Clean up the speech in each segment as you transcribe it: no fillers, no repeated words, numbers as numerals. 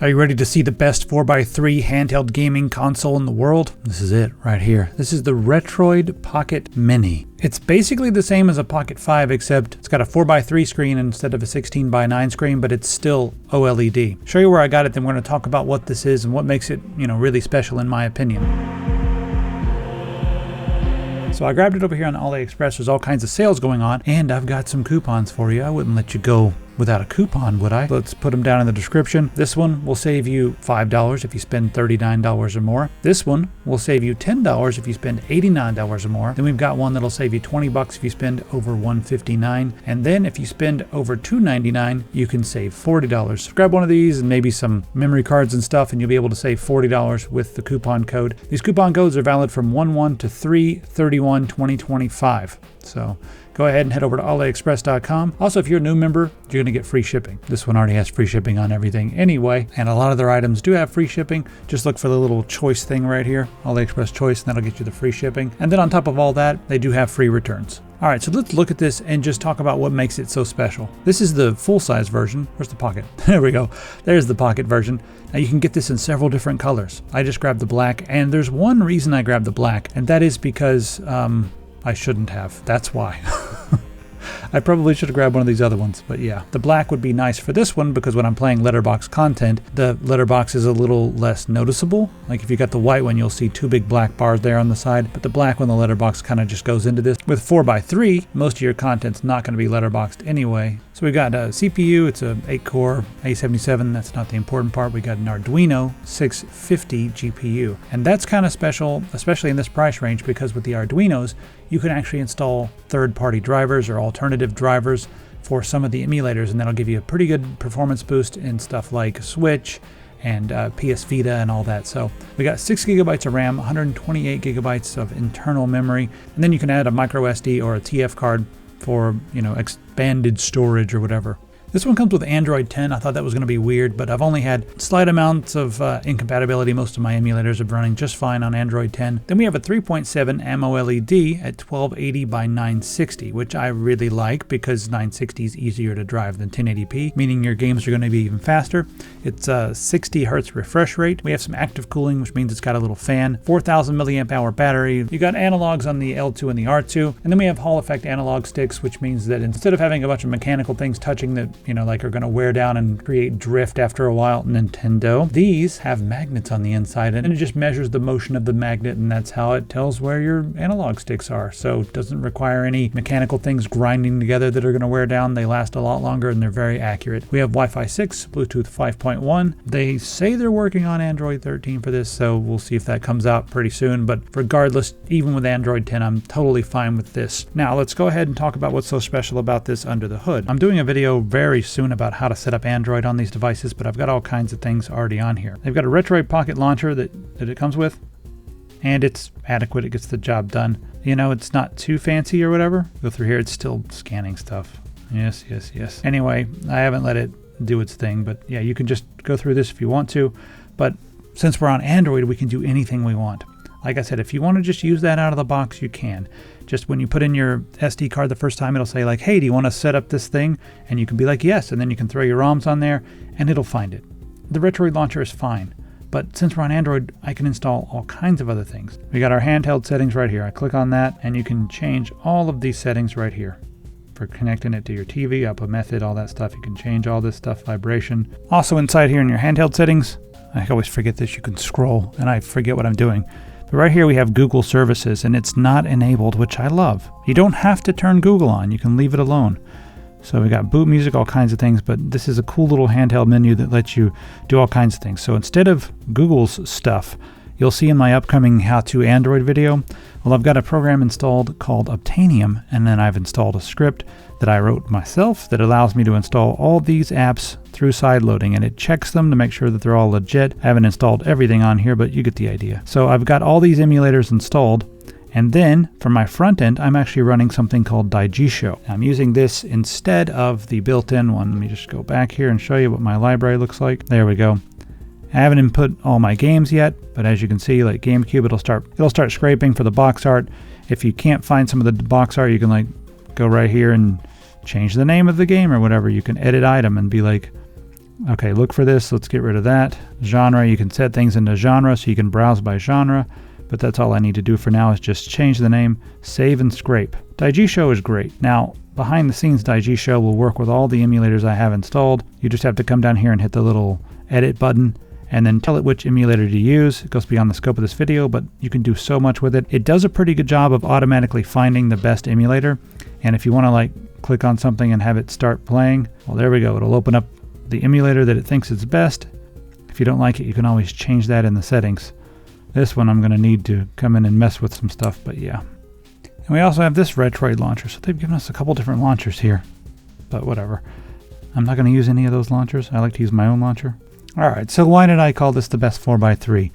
Are you ready to see the best 4x3 handheld gaming console in the world? This is it right here. This is the Retroid Pocket Mini. It's basically the same as a Pocket 5, except it's got a 4x3 screen instead of a 16:9 screen, but it's still OLED. Show you where I got it, then we're going to talk about what this is and what makes it, really special in my opinion. So I grabbed it over here on Aliexpress. There's all kinds of sales going on, and I've got some coupons for you. I wouldn't let you go without a coupon, would I? Let's put them down in the description. This one will save you $5 if you spend $39 or more. This one will save you $10 if you spend $89 or more. Then we've got one that'll save you $20 if you spend over $159. And then if you spend over $299, you can save $40. So grab one of these and maybe some memory cards and stuff, and you'll be able to save $40 with the coupon code. These coupon codes are valid from 1/1 to 3/31/2025. So go ahead and head over to Aliexpress.com. Also, if you're a new member, you're going to get free shipping. This one already has free shipping on everything anyway, and a lot of their items do have free shipping. Just look for the little choice thing right here, Aliexpress choice, and that'll get you the free shipping. And then on top of all that, they do have free returns. All right, so let's look at this and just talk about what makes it so special. This is the full-size version. Where's the Pocket? There we go. There's the Pocket version. Now you can get this in several different colors. I just grabbed the black, and there's one reason I grabbed the black, and that is because I shouldn't have. That's why. I probably should have grabbed one of these other ones, but yeah. The black would be nice for this one because when I'm playing letterbox content, the letterbox is a little less noticeable. Like if you got the white one, you'll see two big black bars there on the side, but the black one, the letterbox kind of just goes into this. With 4x3, most of your content's not going to be letterboxed anyway. So we got a CPU, it's a 8-core A77, that's not the important part. We got an Adreno 650 GPU. And that's kind of special, especially in this price range, because with the Arduinos, you can actually install third-party drivers or alternative drivers for some of the emulators, and that'll give you a pretty good performance boost in stuff like Switch and PS Vita and all that. So we got 6 gigabytes of RAM, 128 gigabytes of internal memory, and then you can add a micro SD or a TF card for, expanded storage or whatever. This one comes with Android 10. I thought that was going to be weird, but I've only had slight amounts of incompatibility. Most of my emulators are running just fine on Android 10. Then we have a 3.7 AMOLED at 1280 by 960, which I really like because 960 is easier to drive than 1080p, meaning your games are going to be even faster. It's a 60 hertz refresh rate. We have some active cooling, which means it's got a little fan. 4,000 milliamp hour battery. You got analogs on the L2 and the R2, and then we have Hall effect analog sticks, which means that instead of having a bunch of mechanical things touching the are going to wear down and create drift after a while, Nintendo. These have magnets on the inside, and it just measures the motion of the magnet, and that's how it tells where your analog sticks are. So it doesn't require any mechanical things grinding together that are going to wear down. They last a lot longer, and they're very accurate. We have Wi-Fi 6, Bluetooth 5.1. They say they're working on Android 13 for this, so we'll see if that comes out pretty soon. But regardless, even with Android 10, I'm totally fine with this. Now, let's go ahead and talk about what's so special about this under the hood. I'm doing a video very soon about how to set up Android on these devices, but I've got all kinds of things already on here. They've got a Retroid Pocket launcher that it comes with, and it's adequate. It gets the job done. It's not too fancy or whatever. Go through here, it's still scanning stuff. Yes. Anyway, I haven't let it do its thing, but yeah, you can just go through this if you want to, but since we're on Android, we can do anything we want. Like I said, if you want to just use that out of the box, you can. Just when you put in your SD card the first time, it'll say like, hey, do you want to set up this thing? And you can be like, yes, and then you can throw your ROMs on there, and it'll find it. The Retroid launcher is fine, but since we're on Android, I can install all kinds of other things. We got our handheld settings right here. I click on that, and you can change all of these settings right here. For connecting it to your TV, up a method, all that stuff. You can change all this stuff, vibration. Also inside here in your handheld settings, I always forget this, you can scroll, and I forget what I'm doing. But right here we have Google services, and it's not enabled, which I love. You don't have to turn Google on, you can leave it alone. So we got boot music, all kinds of things, but this is a cool little handheld menu that lets you do all kinds of things. So instead of Google's stuff, you'll see in my upcoming how-to Android video, well, I've got a program installed called Obtainium, and then I've installed a script that I wrote myself that allows me to install all these apps through sideloading, and it checks them to make sure that they're all legit. I haven't installed everything on here, but you get the idea. So I've got all these emulators installed, and then for my front end, I'm actually running something called Dissipation. I'm using this instead of the built-in one. Let me just go back here and show you what my library looks like. There we go. I haven't input all my games yet, but as you can see, like GameCube, it'll start scraping for the box art. If you can't find some of the box art, you can go right here and change the name of the game or whatever. You can edit item and be like, Okay, look for this. Let's get rid of that. Genre, you can set things into genre so you can browse by genre, but that's all I need to do for now is just change the name, save and scrape. Daigisho is great. Now, behind the scenes, Daigisho will work with all the emulators I have installed. You just have to come down here and hit the little edit button and then tell it which emulator to use. It goes beyond the scope of this video, but you can do so much with it. It does a pretty good job of automatically finding the best emulator. And if you want to like click on something and have it start playing, well, there we go. It'll open up the emulator that it thinks is best. If you don't like it, you can always change that in the settings. This one I'm going to need to come in and mess with some stuff, but yeah. And we also have this Retroid launcher, so they've given us a couple different launchers here, but whatever. I'm not going to use any of those launchers. I like to use my own launcher. Alright, so why did I call this the best 4x3?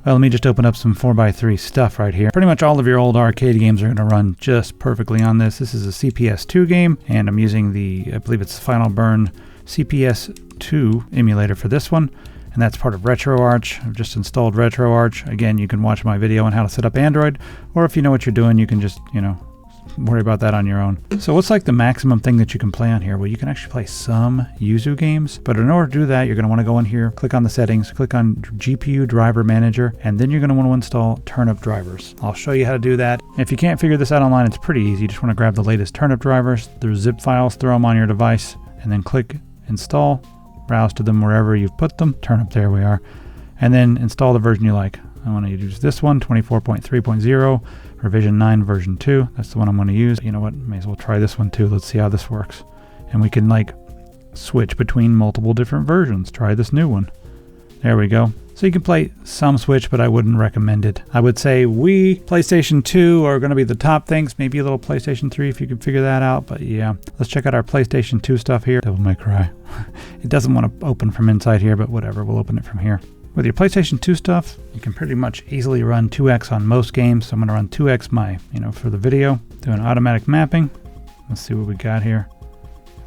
Well, let me just open up some 4x3 stuff right here. Pretty much all of your old arcade games are going to run just perfectly on this. This is a CPS2 game, and I'm using the, I believe it's the Final Burn CPS2 emulator for this one, and that's part of RetroArch. I've just installed RetroArch. Again, you can watch my video on how to set up Android, or if you know what you're doing, you can just, worry about that on your own. So what's like the maximum thing that you can play on here? Well, you can actually play some Yuzu games, but in order to do that, you're going to want to go in here, click on the settings, click on GPU Driver Manager, and then you're going to want to install turnip drivers. I'll show you how to do that. If you can't figure this out online, it's pretty easy. You just want to grab the latest turnip drivers, there's zip files, throw them on your device, and then click install, browse to them wherever you've put them, turnip, there we are, and then install the version you like. I want to use this one, 24.3.0, revision 9 version 2. That's the one I'm going to use. You know what, may as well try this one too. Let's see how this works. And we can like switch between multiple different versions. Try this new one. There we go. So you can play some Switch, but I wouldn't recommend it. I would say Wii, PlayStation 2 are going to be the top things. Maybe a little PlayStation 3 if you can figure that out. But yeah, let's check out our PlayStation 2 stuff here. Devil May Cry. It doesn't want to open from inside here, but whatever. We'll open it from here. With your PlayStation 2 stuff, you can pretty much easily run 2x on most games. So I'm going to run 2x for the video. Do an automatic mapping. Let's see what we got here.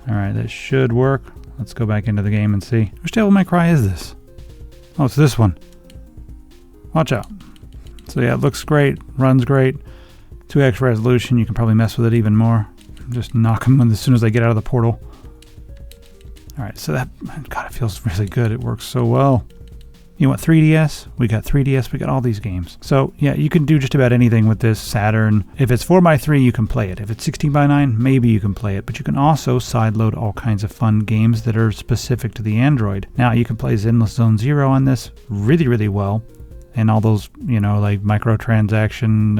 All right, that should work. Let's go back into the game and see. Which Devil May Cry is this? Oh, it's this one. Watch out. So yeah, it looks great, runs great. 2x resolution, you can probably mess with it even more. Just knock them as soon as they get out of the portal. All right, so that, God, it feels really good. It works so well. You want 3DS? We got 3DS, we got all these games. So yeah, you can do just about anything with this Saturn. If it's 4x3, you can play it. If it's 16x9, maybe you can play it. But you can also sideload all kinds of fun games that are specific to the Android. Now you can play Zenless Zone Zero on this really, really well. And all those, like microtransaction,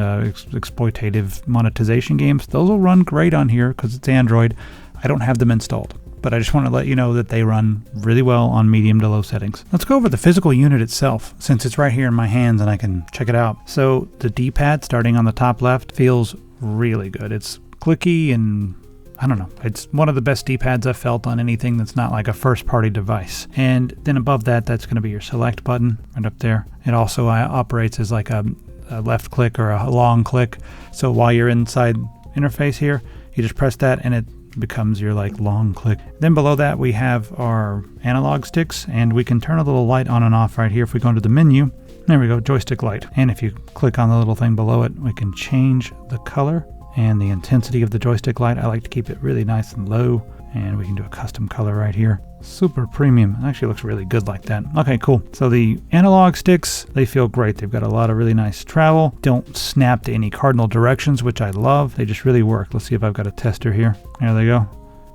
exploitative monetization games, those will run great on here because it's Android. I don't have them installed, but I just want to let you know that they run really well on medium to low settings. Let's go over the physical unit itself, since it's right here in my hands and I can check it out. So the D-pad starting on the top left feels really good. It's clicky and I don't know, it's one of the best D-pads I've felt on anything that's not like a first-party device. And then above that, that's going to be your select button right up there. It also operates as like a left click or a long click. So while you're inside interface here, you just press that and it becomes your like long click. Then below that we have our analog sticks, and we can turn a little light on and off right here. If we go into the menu, there we go, joystick light. And if you click on the little thing below it, we can change the color and the intensity of the joystick light. I like to keep it really nice and low, and we can do a custom color right here. Super premium. It actually looks really good like that. Okay, cool. So the analog sticks, they feel great. They've got a lot of really nice travel. Don't snap to any cardinal directions, which I love. They just really work. Let's see if I've got a tester here. There they go.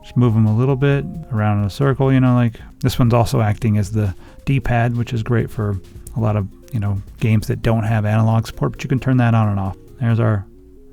Just move them a little bit around in a circle, like this one's also acting as the D-pad, which is great for a lot of, games that don't have analog support, but you can turn that on and off. There's our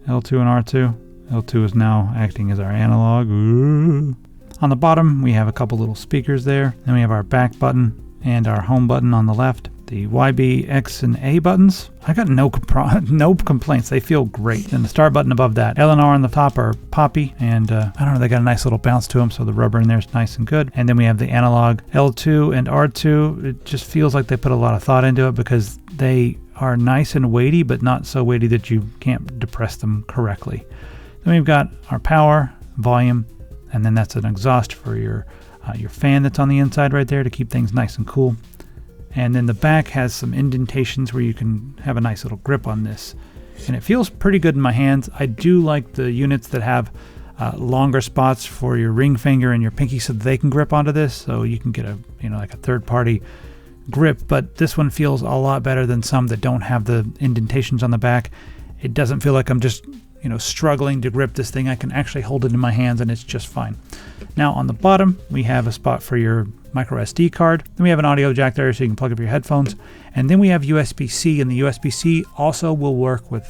L2 and R2. L2 is now acting as our analog. Ooh. On the bottom, we have a couple little speakers there. Then we have our back button and our home button on the left. The YB, X, and A buttons, I got no complaints. They feel great. And the start button above that. L and R on the top are poppy, and I don't know, they got a nice little bounce to them, so the rubber in there is nice and good. And then we have the analog L2 and R2. It just feels like they put a lot of thought into it because they are nice and weighty, but not so weighty that you can't depress them correctly. Then we've got our power, volume, and then that's an exhaust for your fan that's on the inside right there to keep things nice and cool. And then the back has some indentations where you can have a nice little grip on this. And it feels pretty good in my hands. I do like the units that have longer spots for your ring finger and your pinky so that they can grip onto this. So you can get a, like a third-party grip, but this one feels a lot better than some that don't have the indentations on the back. It doesn't feel like I'm just, struggling to grip this thing. I can actually hold it in my hands and it's just fine. Now on the bottom, we have a spot for your micro SD card. Then we have an audio jack there so you can plug up your headphones. And then we have USB-C, and the USB-C also will work with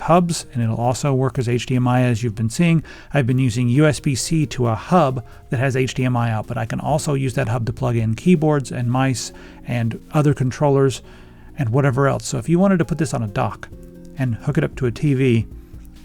hubs, and it'll also work as HDMI, as you've been seeing. I've been using USB-C to a hub that has HDMI out, but I can also use that hub to plug in keyboards and mice and other controllers and whatever else. So if you wanted to put this on a dock and hook it up to a TV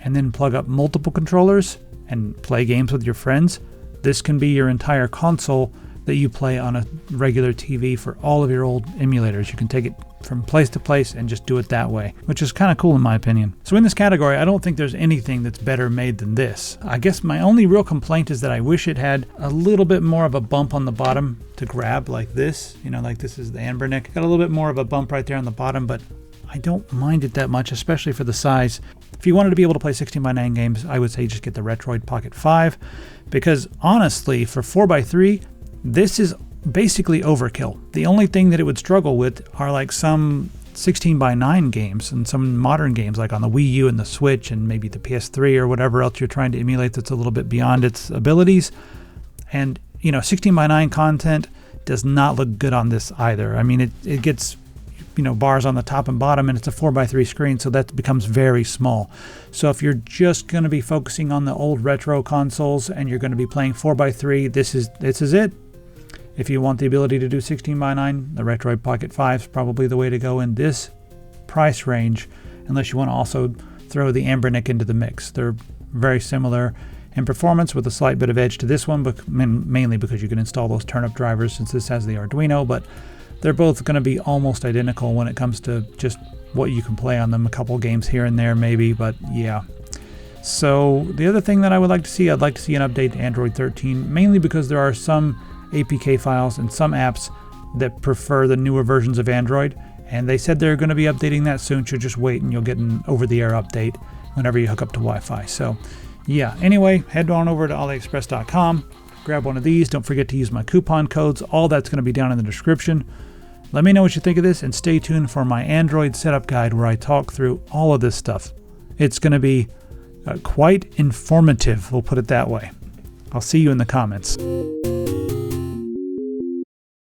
and then plug up multiple controllers and play games with your friends, this can be your entire console that you play on a regular TV for all of your old emulators. You can take it from place to place and just do it that way, which is kind of cool in my opinion. So in this category, I don't think there's anything that's better made than this. I guess my only real complaint is that I wish it had a little bit more of a bump on the bottom to grab like this. Like this is the amber neck. Got a little bit more of a bump right there on the bottom, but I don't mind it that much, especially for the size. If you wanted to be able to play 16:9 games, I would say just get the Retroid Pocket 5, because honestly, for 4x3, this is basically overkill. The only thing that it would struggle with are like some 16:9 games and some modern games like on the Wii U and the Switch and maybe the PS3 or whatever else you're trying to emulate that's a little bit beyond its abilities. And 16:9 content does not look good on this either. I mean, it gets bars on the top and bottom, and it's a 4x3 screen, so that becomes very small. So if you're just going to be focusing on the old retro consoles and you're going to be playing 4x3, this is it. If you want the ability to do 16:9, the Retroid Pocket 5 is probably the way to go in this price range, unless you want to also throw the Ambernick into the mix. They're very similar in performance with a slight bit of edge to this one, but mainly because you can install those turnip drivers since this has the Arduino, but they're both going to be almost identical when it comes to just what you can play on them. A couple games here and there maybe, but yeah. So the other thing that I would like to see, I'd like to see an update to Android 13, mainly because there are some APK files and some apps that prefer the newer versions of Android, and they said they're going to be updating that soon, so just wait and you'll get an over-the-air update whenever you hook up to Wi-Fi. So yeah, anyway, head on over to Aliexpress.com, grab one of these. Don't forget to use my coupon codes. All that's going to be down in the description. Let me know what you think of this, and stay tuned for my Android setup guide where I talk through all of this stuff. It's going to be quite informative, we'll put it that way. I'll see you in the comments.